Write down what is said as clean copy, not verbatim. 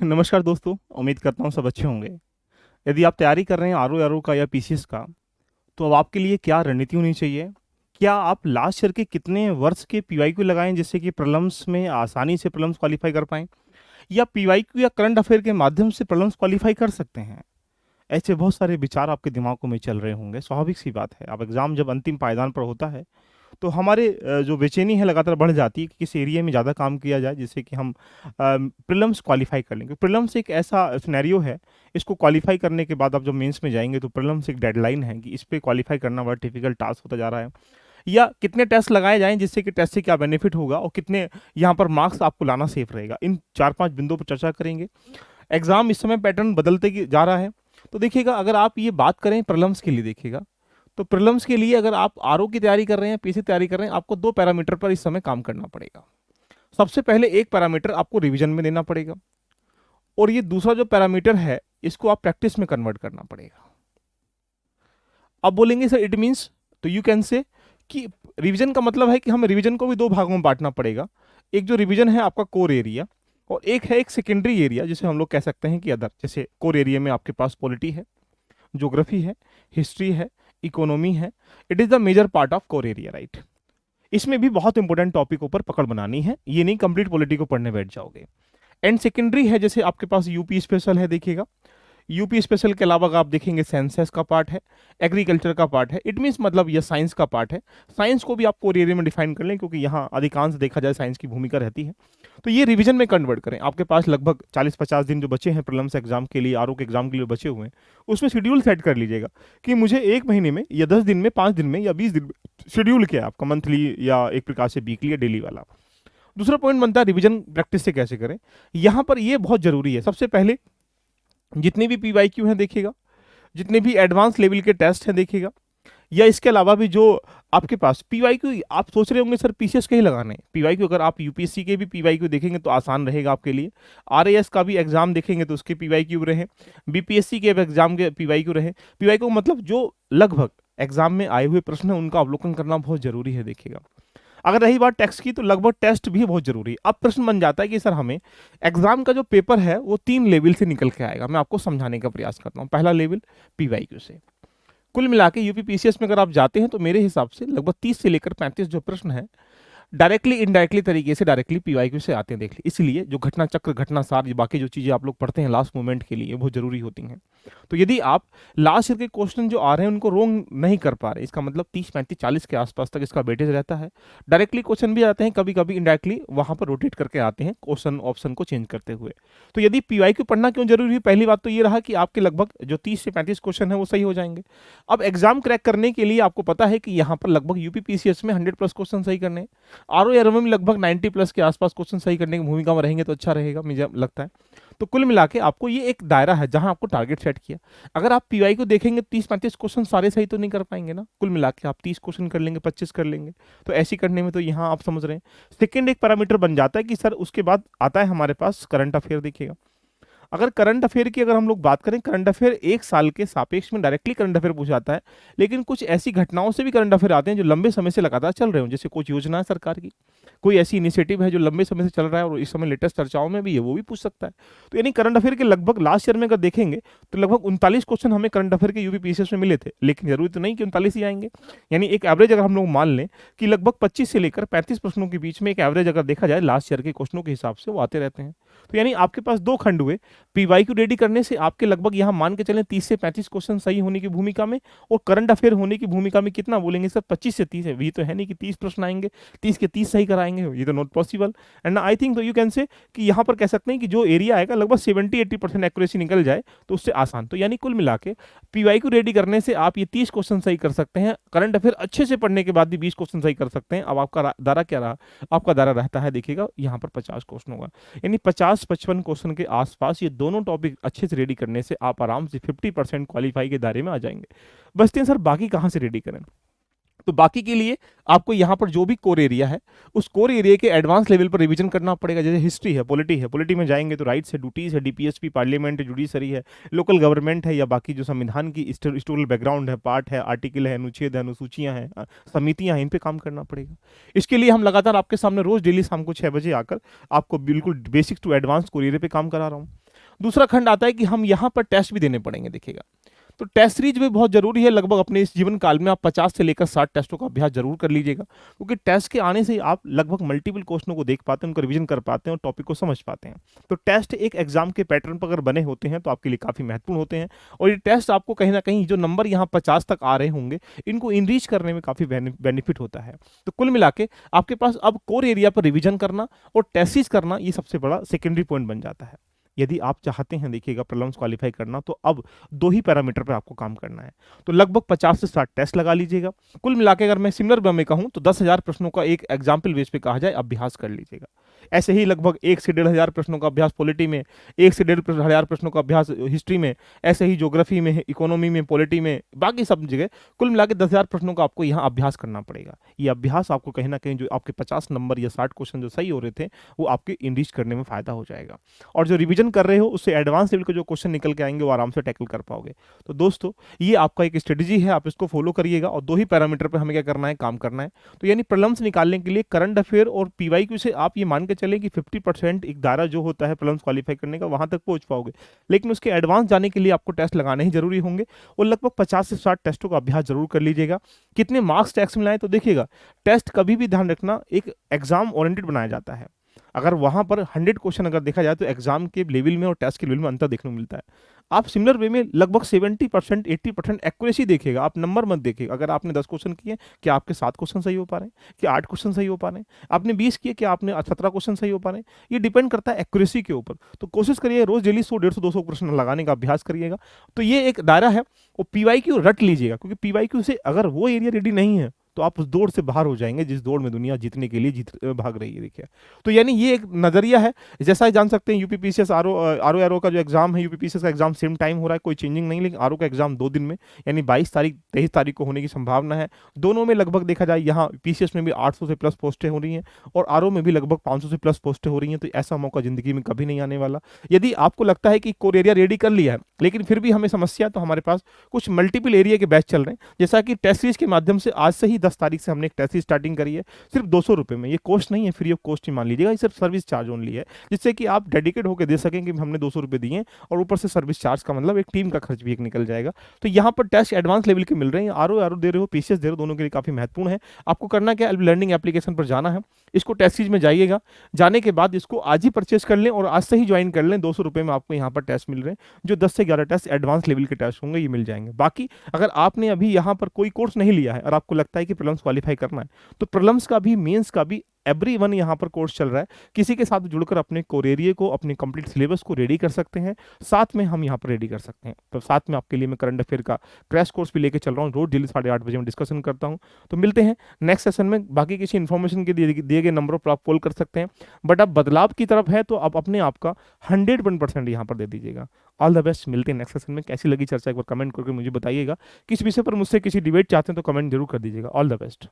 नमस्कार दोस्तों, उम्मीद करता हूँ सब अच्छे होंगे। यदि आप तैयारी कर रहे हैं आरओ का या पीसीएस का, तो अब आपके लिए क्या रणनीति होनी चाहिए? क्या आप लास्ट ईयर के कितने वर्ष के पीवाईक्यू लगाएं जिससे कि प्रॉब्लम्स में आसानी से प्रॉब्लम्स क्वालिफाई कर पाएं, या पीवाईक्यू या करंट अफेयर के माध्यम से प्रॉब्लम्स क्वालिफाई कर सकते हैं? ऐसे बहुत सारे विचार आपके दिमागों में चल रहे होंगे। स्वाभाविक सी बात है, अब एग्जाम जब अंतिम पायदान पर होता है तो हमारे जो बेचैनी है लगातार बढ़ जाती है कि किस एरिया में ज़्यादा काम किया जाए जिससे कि हम प्रीलिम्स क्वालिफाई कर लेंगे। प्रीलिम्स एक ऐसा सिनेरियो है, इसको क्वालिफाई करने के बाद आप जब मेंस में जाएंगे तो प्रीलिम्स एक डेडलाइन है कि इस पे क्वालिफाई करना बड़ा डिफिकल्ट टास्क होता जा रहा है। या कितने टेस्ट लगाए जाएं जिससे कि टेस्ट से क्या बेनिफिट होगा और कितने यहाँ पर मार्क्स आपको लाना सेफ रहेगा, इन 4-5 बिंदुओं पर चर्चा करेंगे। एग्जाम इस समय पैटर्न बदलते जा रहा है, तो देखिएगा अगर आप ये बात करें प्रीलिम्स के लिए, देखिएगा तो प्रीलिम्स के लिए अगर आप आरओ की तैयारी कर रहे हैं, पीसी तैयारी कर रहे हैं, आपको 2 पैरामीटर पर इस समय काम करना पड़ेगा। सबसे पहले एक पैरामीटर आपको रिवीजन में देना पड़ेगा, और ये दूसरा जो पैरामीटर है इसको आप प्रैक्टिस में कन्वर्ट करना पड़ेगा। अब बोलेंगे सर इट मीन्स, तो यू कैन से कि रिवीजन का मतलब है कि हमें रिवीजन को भी 2 भागों में बांटना पड़ेगा। एक जो रिवीजन है आपका कोर एरिया, और एक है एक सेकेंडरी एरिया जिसे हम लोग कह सकते हैं कि अदर। जैसे कोर एरिया में आपके पास पॉलिटी है, ज्योग्राफी है, हिस्ट्री है, इकोनॉमी है। It is the major part of core area, right. इसमें भी बहुत इंपॉर्टेंट टॉपिकों पर पकड़ बनानी है, ये नहीं कंप्लीट पॉलिटी को पढ़ने बैठ जाओगे। एंड सेकेंडरी है, जैसे आपके पास यूपी स्पेशल है, देखिएगा यूपी स्पेशल के अलावा अगर आप देखेंगे सेंसस का पार्ट है, एग्रीकल्चर का पार्ट है, इट मीन्स मतलब ये साइंस का पार्ट है। साइंस को भी आप कोर एरिया में डिफाइन कर लें क्योंकि यहाँ अधिकांश देखा जाए साइंस की भूमिका रहती है। तो ये रिवीजन में कन्वर्ट करें। आपके पास लगभग 40-50 दिन जो बचे हैं प्रीलिम्स एग्जाम के लिए, आरओ के एग्जाम के लिए बचे हुए हैं, उसमें शेड्यूल सेट कर लीजिएगा कि मुझे 1 महीने में या 10 दिन में, 5 दिन में या 20 दिन में शेड्यूल क्या है आपका, मंथली या एक प्रकार से वीकली या डेली वाला। दूसरा पॉइंट बनता है रिवीजन प्रैक्टिस से कैसे करें। यहाँ पर ये बहुत जरूरी है। सबसे पहले जितने भी पीवाईक्यू हैं देखिएगा, जितने भी एडवांस लेवल के टेस्ट हैं देखिएगा, या इसके अलावा भी जो आपके पास पीवाईक्यू, आप सोच रहे होंगे सर पीसीएस के ही लगाने हैं पीवाईक्यू। अगर आप यूपीएससी के भी पीवाईक्यू देखेंगे तो आसान रहेगा आपके लिए। आरएएस का भी एग्जाम देखेंगे तो उसके पीवाईक्यू रहे, बीपीएससी के एग्जाम के पीवाईक्यू रहे। पीवाईक्यू मतलब जो लगभग एग्जाम में आए हुए प्रश्न है उनका अवलोकन करना बहुत जरूरी है, देखिएगा। अगर रही बात टेक्स्ट की, तो लगभग टेस्ट भी बहुत जरूरी है। अब प्रश्न बन जाता है कि सर हमें एग्जाम का जो पेपर है वो 3 लेवल से निकल के आएगा। मैं आपको समझाने का प्रयास करता हूँ। पहला लेवल पीवाईक्यू से, कुल मिला के यूपी पीसीएस में अगर आप जाते हैं तो मेरे हिसाब से लगभग 30 से लेकर 35 जो प्रश्न है डायरेक्टली इनडायरेक्टली तरीके से डायरेक्टली पीवाईक्यू से आते हैं, देख लीजिए। इसलिए जो घटना चक्र, घटना सार, बाकी जो चीजें आप लोग पढ़ते हैं लास्ट मोमेंट के लिए, बहुत जरूरी होती हैं। तो यदि आप लास्ट ईयर के क्वेश्चन जो आ रहे हैं उनको रोंग नहीं कर पा रहे, इसका मतलब 30-35-40 के आसपास तक इसका वेटेज रहता है। डायरेक्टली क्वेश्चन भी आते हैं, कभी कभी इनडायरेक्टली वहां पर रोटेट करके आते हैं क्वेश्चन ऑप्शन को चेंज करते हुए। तो यदि पीवाईक्यू पढ़ना क्यों जरूरी है, पहली बात तो ये रहा कि आपके लगभग जो 30 से 35 क्वेश्चन है वो सही हो जाएंगे। अब एग्जाम क्रैक करने के लिए आपको पता है कि यहाँ पर लगभग यूपी पीसीएस में 100+ क्वेश्चन सही करने हैं। आरओ एआरओ में लगभग 90+ के आसपास क्वेश्चन सही करने की भूमिका में रहेंगे तो अच्छा रहेगा, मुझे लगता है। तो कुल मिला के आपको ये एक दायरा है जहां आपको टारगेट सेट किया। अगर आप पीवाई को देखेंगे 30-35 क्वेश्चन सारे सही तो नहीं कर पाएंगे ना। कुल मिला के आप 30 क्वेश्चन कर लेंगे, 25 कर लेंगे, तो ऐसे करने में तो यहाँ आप समझ रहे हैं। सेकेंड एक पैरामीटर बन जाता है कि सर उसके बाद आता है हमारे पास करंट अफेयर। देखिएगा अगर करंट अफेयर की अगर हम लोग बात करें, करंट अफेयर एक साल के सापेक्ष में डायरेक्टली करंट अफेयर पूछा जाता है, लेकिन कुछ ऐसी घटनाओं से भी करंट अफेयर आते हैं जो लंबे समय से लगातार चल रहे हो। जैसे कुछ योजना है सरकार की, कोई ऐसी इनिशिएटिव है जो लंबे समय से चल रहा है और इस समय लेटेस्ट चर्चाओं में भी है, वो भी पूछ सकता है। तो यानी करंट अफेयर के लगभग लास्ट ईयर में अगर देखेंगे तो लगभग 39 क्वेश्चन हमें करंट अफेयर के यूपी पीसीएस में मिले थे, लेकिन जरूरी तो नहीं कि 39 ही आएंगे। यानी एक एवरेज अगर हम लोग मान लें कि लगभग 25 से लेकर 35 प्रश्नों के बीच में एक एवरेज अगर देखा जाए लास्ट ईयर के क्वेश्चनों के हिसाब से वो आते रहते हैं। तो यानी आपके पास 2 खंड हुए। पीवाईक्यू रेडी करने से आपके लगभग यहाँ मान के चलें 30 से 35 क्वेश्चन सही होने की भूमिका में, और करंट अफेयर होने की भूमिका में कितना बोलेंगे सर 25 से 30 है। ये तो है नहीं कि 30 प्रश्न आएंगे 30 के 30 सही कराएंगे, ये तो not possible. And I think तो यू कैन से कि यहाँ पर कह सकते हैं कि जो एरिया आएगा लगभग 70-80% एक्यूरेसी निकल जाए तो उससे आसान। तो यानी कुल मिला के पीवाईक्यू रेडी करने से आप ये 30 क्वेश्चन सही कर सकते हैं। करंट अफेयर अच्छे से पढ़ने के बाद भी 20 क्वेश्चन सही कर सकते हैं। अब आपका दायरा क्या रहा, आपका दायरा रहता है देखिएगा यहाँ पर 50 क्वेश्चन होगा। यानी 50-55 क्वेश्चन के आसपास ये दोनों टॉपिक अच्छे से रेडी करने से आप आराम से 50% क्वालिफाई के दायरे में आ जाएंगे। बचते हैं सर बाकी कहाँ से रेडी करें। तो बाकी के लिए आपको यहाँ पर जो भी कोर एरिया है उस कोर एरिया के एडवांस लेवल पर रिवीजन करना पड़ेगा। जैसे हिस्ट्री है, पॉलिटी है, पॉलिटी में जाएंगे तो राइट्स है, ड्यूटीज है, डीपीएसपी, पार्लियामेंट, जुडिशरी है, लोकल गवर्नमेंट है, या बाकी जो संविधान की हिस्टोरिकल बैकग्राउंड है, पार्ट है, आर्टिकल है, अनुच्छेद है, अनुसूचियां हैं, समितियां हैं, इन पे काम करना पड़ेगा। इसके लिए हम लगातार आपके सामने रोज डेली शाम को 6 बजे आकर आपको बिल्कुल basic to advance core area पे काम करा रहा हूँ। दूसरा खंड आता है कि हम यहाँ पर टेस्ट भी देने पड़ेंगे। देखिएगा, तो टेस्ट सीरीज भी बहुत जरूरी है। लगभग अपने इस जीवन काल में आप 50 से लेकर 60 टेस्टों का अभ्यास जरूर कर लीजिएगा, क्योंकि टेस्ट के आने से आप लगभग मल्टीपल क्वेश्चनों को देख पाते हैं, उनको रिवीजन कर पाते हैं और टॉपिक को समझ पाते हैं। तो टेस्ट एक एग्जाम के पैटर्न पर अगर बने होते हैं तो आपके लिए काफी महत्वपूर्ण होते हैं, और ये टेस्ट आपको कहीं ना कहीं जो नंबर यहाँ 50 तक आ रहे होंगे, इनको इनरीच करने में काफी बेनिफिट होता है। तो कुल मिला के आपके पास अब कोर एरिया पर रिवीजन करना और टेस्ट करना, ये सबसे बड़ा सेकेंडरी पॉइंट बन जाता है। यदि आप चाहते हैं, देखिएगा, प्रीलिम्स क्वालिफाई करना, तो अब दो ही पैरामीटर पे आपको काम करना है। तो लगभग 50 से 60 टेस्ट लगा लीजिएगा। कुल मिला के अगर मैं सिमिलर वे में कहूं तो 10,000 प्रश्नों का एक एग्जाम्पल बेस पे कहा जाए अभ्यास कर लीजिएगा। ऐसे ही लगभग 1 से 1,500 प्रश्नों का अभ्यास पॉलिटी में, 1 से 1,500 प्रश्नों का अभ्यास हिस्ट्री में, ऐसे ही ज्योग्राफी में, इकोनॉमी में, पॉलिटी में, बाकी सब जगह कुल मिला के 10,000 प्रश्नों का आपको यहाँ अभ्यास करना पड़ेगा। ये अभ्यास आपको कहीं ना कहीं जो आपके 50 नंबर या 60 क्वेश्चन जो सही हो रहे थे, वो आपके इनरीच करने में फायदा हो जाएगा। और जो रिवीजन कर रहे हो, उससे एडवांस लेवल के जो क्वेश्चन निकल के आएंगे वो आराम से टैकल कर पाओगे। तो दोस्तों, ये आपका एक स्ट्रेटेजी है, आप इसको फॉलो करिएगा। और दो ही पैरामीटर पे हमें क्या करना है, काम करना है। तो यानी प्रीलिम्स निकालने के लिए करंट अफेयर और पीवाईक्यू से आप ये मान के चले कि 50% एक दायरा जो होता है प्रीलिम्स क्वालिफाई करने का, वहां तक पहुंच पाओगे। लेकिन उसके एडवांस जाने के लिए आपको टेस्ट लगाने ही जरूरी होंगे, और लगभग 50 से 60 टेस्टों का अभ्यास जरूर कर लीजिएगा। कितने मार्क्स टैक्स में लाए, तो देखिएगा, टेस्ट कभी भी ध्यान रखना एक एग्जाम ओरिएंटेड बनाया जाता है। अगर वहां पर 100 क्वेश्चन अगर देखा जाए तो एग्जाम के लेवल में और टेस्ट के लेवल में अंतर देखने को मिलता है। आप सिमिलर वे में लगभग 70% 80% एक्यूरेसी देखिएगा, आप नंबर मत देखिएगा। अगर आपने 10 क्वेश्चन किए, क्या आपके 7 क्वेश्चन सही हो पा रहे हैं, क्या 8 क्वेश्चन सही हो पा रहे हैं, आपने 20 किए, क्या आपने 17 क्वेश्चन सही हो पा रहे हैं, ये डिपेंड करता है एक्यूरेसी के ऊपर। तो कोशिश करिए रोज डेली 100 150 200 प्रश्न लगाने का अभ्यास करिएगा। तो ये एक दायरा है, वो पीवाईक्यू रट लीजिएगा, क्योंकि पीवाईक्यू से अगर वो एरिया रेडी नहीं है तो आप उस दौड़ से बाहर हो जाएंगे जिस दौड़ में दुनिया जीतने के लिए भाग रही है। देखिए, तो यानी ये एक नजरिया है। जैसा जान सकते हैं, यूपीपीसीएस आरओ का जो एग्जाम है, यूपीपीसीएस का एग्जाम सेम टाइम हो रहा है, कोई चेंजिंग नहीं, लेकिन आरओ का एग्जाम 2 दिन में, यानी 22 तारीख 23 तारीख को होने की संभावना है। दोनों में लगभग देखा जाए, यहाँ पीसीएस में भी 800 से प्लस पोस्टें हो रही हैं और आरओ में भी लगभग 500 से प्लस पोस्टें हो रही हैं। तो ऐसा मौका जिंदगी में कभी नहीं आने वाला। यदि आपको लगता है कि कोर एरिया रेडी कर लिया है लेकिन फिर भी हमें समस्या, तो हमारे पास कुछ मल्टीपल एरिया के बैच चल रहे हैं। जैसा कि टेस्ट सीरीज के माध्यम से आज से ही 10 तारीख से हमने एक टेस्ट स्टार्टिंग करी है, सिर्फ 200 रुपए में। ये कॉस्ट नहीं है, फ्री ऑफ कॉस्ट ही मान लीजिएगा, ये सिर्फ सर्विस चार्ज ओनली है, जिससे कि आप डेडिकेट होकर दे सकें कि हमने 200 रुपए दिए और ऊपर से सर्विस चार्ज का मतलब एक टीम का खर्च भी एक निकल जाएगा। तो यहाँ पर टेस्ट एडवांस लेवल के मिल रहे हैं, आरओ दे रहे हो, पीसीएस दे रहे हो, दोनों के लिए काफी महत्वपूर्ण है। आपको करना क्या, लर्निंग एप्लीकेशन पर जाना है, इसको टेस्ट सीरीज में जाइएगा, जाने के बाद इसको आज ही परचेस कर लें और आज से ही ज्वाइन कर लें। 200 रुपए में आपको यहाँ पर टेस्ट मिल रहे हैं, जो 10 से 11 टेस्ट एडवांस लेवल के टेस्ट होंगे, ये मिल जाएंगे। बाकी अगर आपने अभी यहाँ पर कोई कोर्स नहीं लिया है और आपको लगता है कि प्रीलिम्स क्वालिफाई करना है, तो प्रीलिम्स का भी, मेंस का भी, एवरीवन यहाँ पर कोर्स चल रहा है। किसी के साथ जुड़कर अपने कोर एरिया को, अपने कंप्लीट सिलेबस को रेडी कर सकते हैं, साथ में हम यहाँ पर रेडी कर सकते हैं। तो साथ में आपके लिए मैं करंट अफेयर का क्रैश कोर्स भी लेके चल रहा हूँ, रोज डेली 8:30 बजे मैं डिस्कशन करता हूँ। तो मिलते हैं नेक्स्ट सेशन में। बाकी किसी इन्फॉर्मेशन के दिए गए नंबरों पर आप कॉल कर सकते हैं, बट अब बदलाव की तरफ है तो आप अपने आप का 101% यहाँ पर दे दीजिएगा। ऑल द बेस्ट, मिलते हैं नेक्स्ट सेशन में। कैसी लगी चर्चा, एक बार कमेंट करके मुझे बताइएगा। किस विषय पर मुझसे किसी डिबेट चाहते हैं तो कमेंट जरूर कर दीजिएगा। All the best.